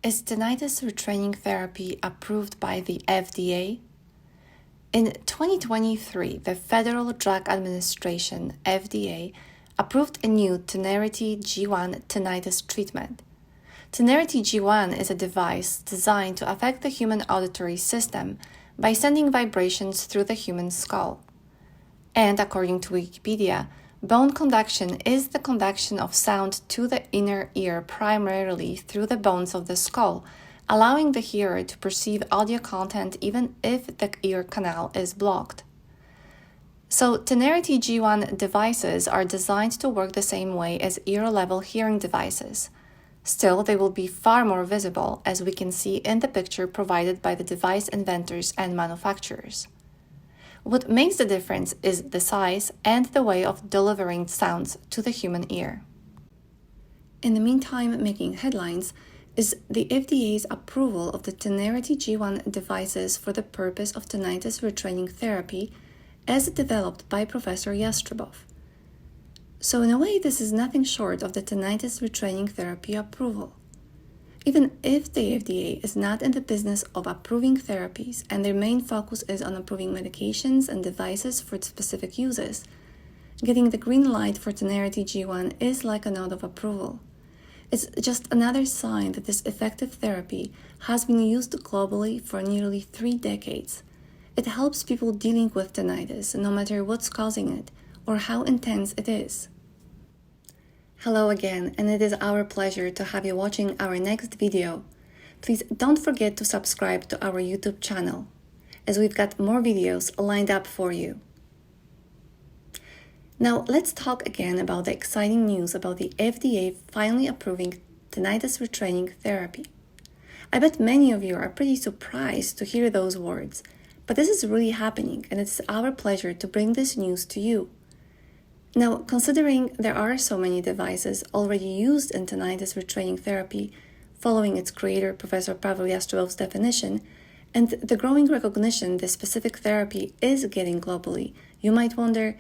Is tinnitus retraining therapy approved by the FDA? In 2023, the Federal Drug Administration, FDA, approved a new Terity G1 tinnitus treatment. Terity G1 is a device designed to affect the human auditory system by sending vibrations through the human skull. And according to Wikipedia, bone conduction is the conduction of sound to the inner ear primarily through the bones of the skull, allowing the hearer to perceive audio content even if the ear canal is blocked. So, Terity G1 devices are designed to work the same way as ear-level hearing devices. Still, they will be far more visible, as we can see in the picture provided by the device inventors and manufacturers. What makes the difference is the size and the way of delivering sounds to the human ear. In the meantime, making headlines is the FDA's approval of the Terity G1 devices for the purpose of tinnitus retraining therapy as developed by Professor Jastrebof. So in a way, this is nothing short of the tinnitus retraining therapy approval. Even if the FDA is not in the business of approving therapies and their main focus is on approving medications and devices for specific uses, getting the green light for Terity G1 is like a nod of approval. It's just another sign that this effective therapy has been used globally for nearly 3 decades. It helps people dealing with tinnitus, no matter what's causing it or how intense it is. Hello again, and it is our pleasure to have you watching our next video. Please don't forget to subscribe to our YouTube channel, as we've got more videos lined up for you. Now let's talk again about the exciting news about the FDA finally approving tinnitus retraining therapy. I bet many of you are pretty surprised to hear those words, but this is really happening, and it's our pleasure to bring this news to you. Now, considering there are so many devices already used in tinnitus retraining therapy, following its creator, Professor Jastrobof's definition, and the growing recognition this specific therapy is getting globally, you might wonder,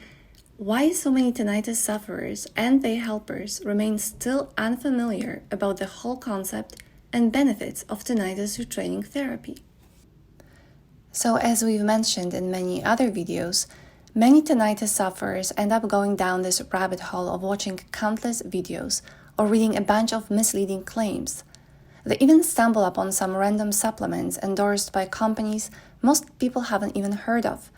why so many tinnitus sufferers and their helpers remain still unfamiliar about the whole concept and benefits of tinnitus retraining therapy? So, as we've mentioned in many other videos, many tinnitus sufferers end up going down this rabbit hole of watching countless videos or reading a bunch of misleading claims. They even stumble upon some random supplements endorsed by companies most people haven't even heard of.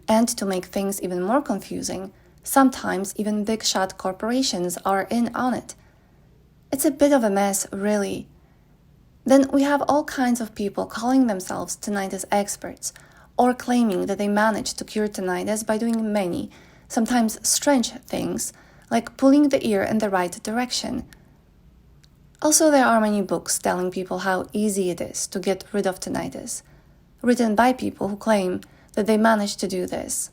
And to make things even more confusing, sometimes even big-shot corporations are in on it. It's a bit of a mess, really. Then we have all kinds of people calling themselves tinnitus experts, or claiming that they managed to cure tinnitus by doing many, sometimes strange things, like pulling the ear in the right direction. Also, there are many books telling people how easy it is to get rid of tinnitus, written by people who claim that they managed to do this.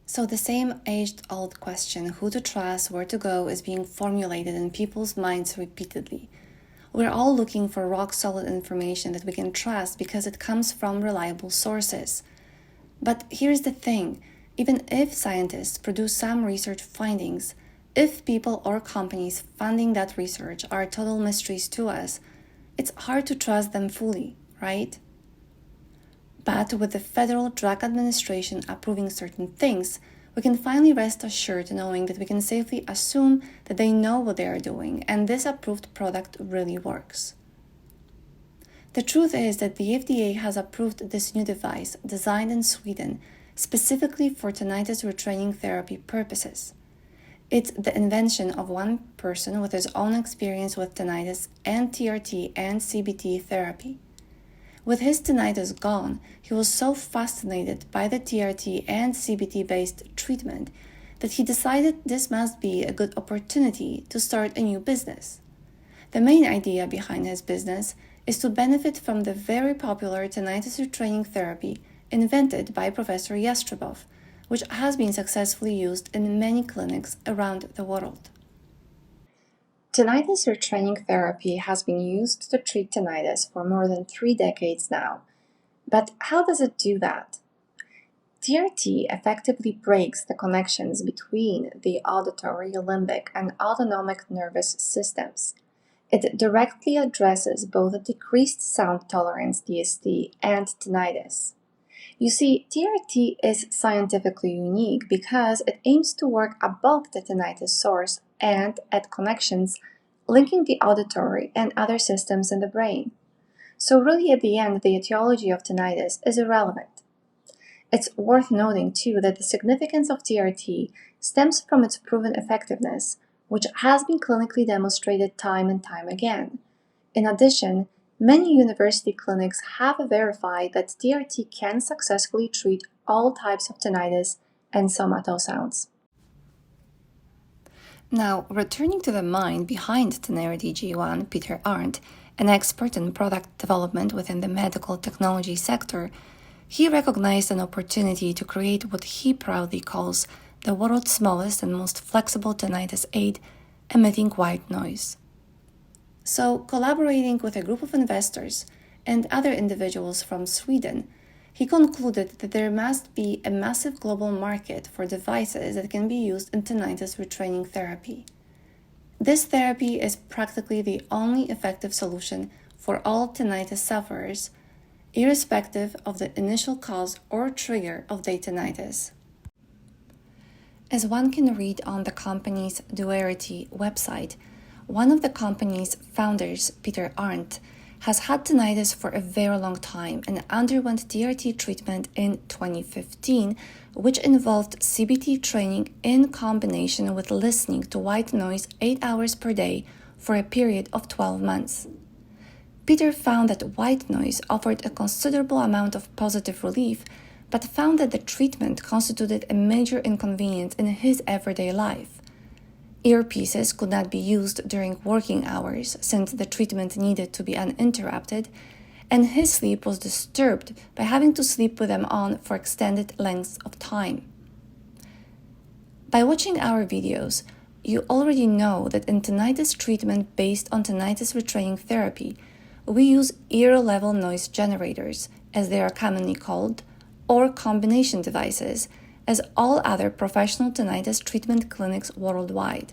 So the same age-old question, who to trust, where to go, is being formulated in people's minds repeatedly. We're all looking for rock-solid information that we can trust because it comes from reliable sources. But here's the thing, even if scientists produce some research findings, if people or companies funding that research are total mysteries to us, it's hard to trust them fully, right? But with the Federal Drug Administration approving certain things, we can finally rest assured knowing that we can safely assume that they know what they are doing and this approved product really works. The truth is that the FDA has approved this new device designed in Sweden specifically for tinnitus retraining therapy purposes. It's the invention of one person with his own experience with tinnitus and TRT and CBT therapy. With his tinnitus gone, he was so fascinated by the TRT and CBT-based treatment that he decided this must be a good opportunity to start a new business. The main idea behind his business is to benefit from the very popular tinnitus retraining therapy invented by Professor Jastrebof, which has been successfully used in many clinics around the world. Tinnitus retraining therapy has been used to treat tinnitus for more than 3 decades now. But how does it do that? TRT effectively breaks the connections between the auditory, limbic, and autonomic nervous systems. It directly addresses both a decreased sound tolerance DST and tinnitus. You see, TRT is scientifically unique because it aims to work above the tinnitus source and at connections linking the auditory and other systems in the brain. So really at the end, the etiology of tinnitus is irrelevant. It's worth noting too that the significance of TRT stems from its proven effectiveness, which has been clinically demonstrated time and time again. In addition, many university clinics have verified that TRT can successfully treat all types of tinnitus and somato sounds. Now, returning to the mind behind Terity G1, Peter Arndt, an expert in product development within the medical technology sector, he recognized an opportunity to create what he proudly calls the world's smallest and most flexible tinnitus aid, emitting white noise. So, collaborating with a group of investors and other individuals from Sweden, he concluded that there must be a massive global market for devices that can be used in tinnitus retraining therapy. This therapy is practically the only effective solution for all tinnitus sufferers, irrespective of the initial cause or trigger of their tinnitus. As one can read on the company's Terity website, one of the company's founders, Peter Arndt, has had tinnitus for a very long time and underwent TRT treatment in 2015, which involved CBT training in combination with listening to white noise 8 hours per day for a period of 12 months. Peter found that white noise offered a considerable amount of positive relief, but found that the treatment constituted a major inconvenience in his everyday life. Earpieces could not be used during working hours since the treatment needed to be uninterrupted, and his sleep was disturbed by having to sleep with them on for extended lengths of time. By watching our videos, you already know that in tinnitus treatment based on tinnitus retraining therapy, we use ear-level noise generators, as they are commonly called, or combination devices, as all other professional tinnitus treatment clinics worldwide.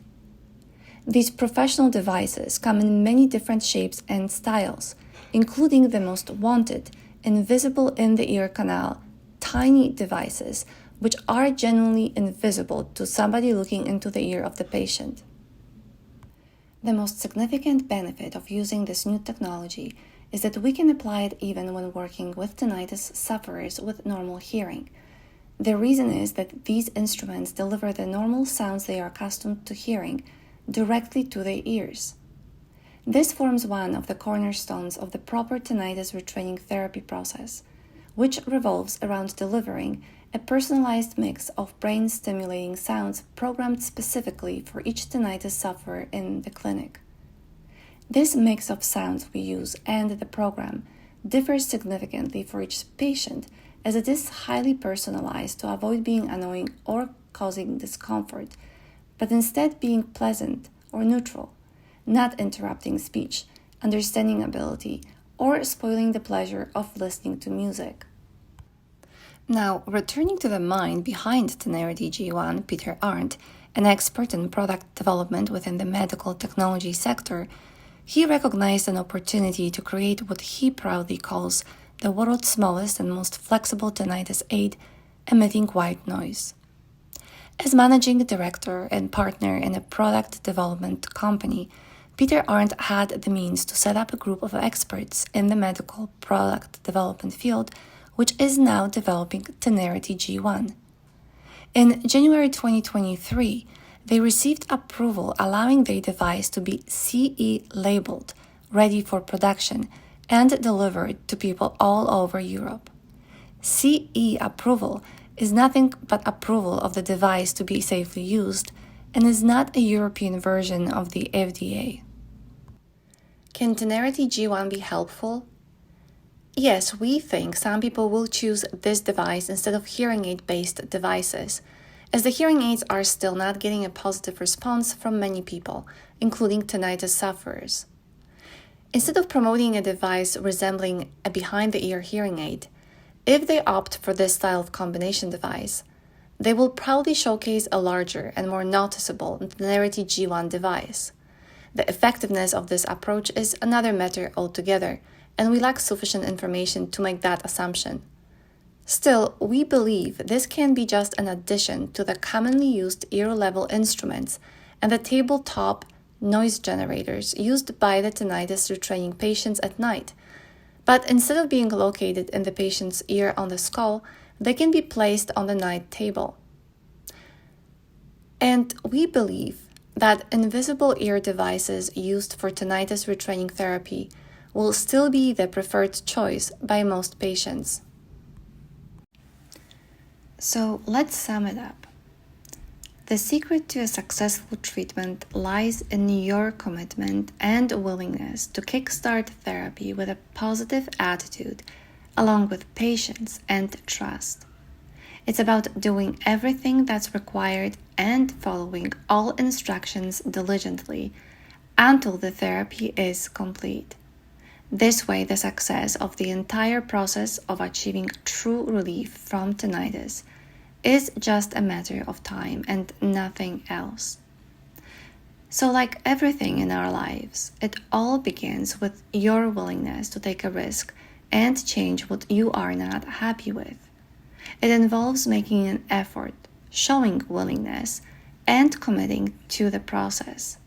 These professional devices come in many different shapes and styles, including the most wanted, invisible in the ear canal, tiny devices, which are genuinely invisible to somebody looking into the ear of the patient. The most significant benefit of using this new technology is that we can apply it even when working with tinnitus sufferers with normal hearing. The reason is that these instruments deliver the normal sounds they are accustomed to hearing directly to their ears. This forms one of the cornerstones of the proper tinnitus retraining therapy process, which revolves around delivering a personalized mix of brain-stimulating sounds programmed specifically for each tinnitus sufferer in the clinic. This mix of sounds we use and the program differs significantly for each patient, as it is highly personalized to avoid being annoying or causing discomfort, but instead being pleasant or neutral, not interrupting speech, understanding ability, or spoiling the pleasure of listening to music. Now, returning to the mind behind Terity G1, Peter Arndt, an expert in product development within the medical technology sector, he recognized an opportunity to create what he proudly calls the world's smallest and most flexible tinnitus aid, emitting white noise. As managing director and partner in a product development company, Peter Arndt had the means to set up a group of experts in the medical product development field, which is now developing Terity G1. In January 2023, they received approval allowing their device to be CE labeled, ready for production, and delivered to people all over Europe. CE approval is nothing but approval of the device to be safely used and is not a European version of the FDA. Can Terity G1 be helpful? Yes, we think some people will choose this device instead of hearing aid-based devices, as the hearing aids are still not getting a positive response from many people, including tinnitus sufferers. Instead of promoting a device resembling a behind-the-ear hearing aid, if they opt for this style of combination device, they will proudly showcase a larger and more noticeable Terity G1 device. The effectiveness of this approach is another matter altogether, and we lack sufficient information to make that assumption. Still, we believe this can be just an addition to the commonly used ear-level instruments and the tabletop noise generators used by the tinnitus retraining patients at night. But instead of being located in the patient's ear on the skull, they can be placed on the night table. And we believe that invisible ear devices used for tinnitus retraining therapy will still be the preferred choice by most patients. So let's sum it up. The secret to a successful treatment lies in your commitment and willingness to kickstart therapy with a positive attitude, along with patience and trust. It's about doing everything that's required and following all instructions diligently until the therapy is complete. This way, the success of the entire process of achieving true relief from tinnitus is just a matter of time and nothing else. So, like everything in our lives, it all begins with your willingness to take a risk and change what you are not happy with. It involves making an effort, showing willingness, and committing to the process.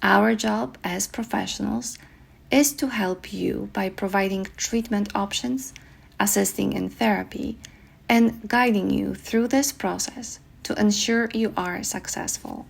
Our job as professionals is to help you by providing treatment options, assisting in therapy, and guiding you through this process to ensure you are successful.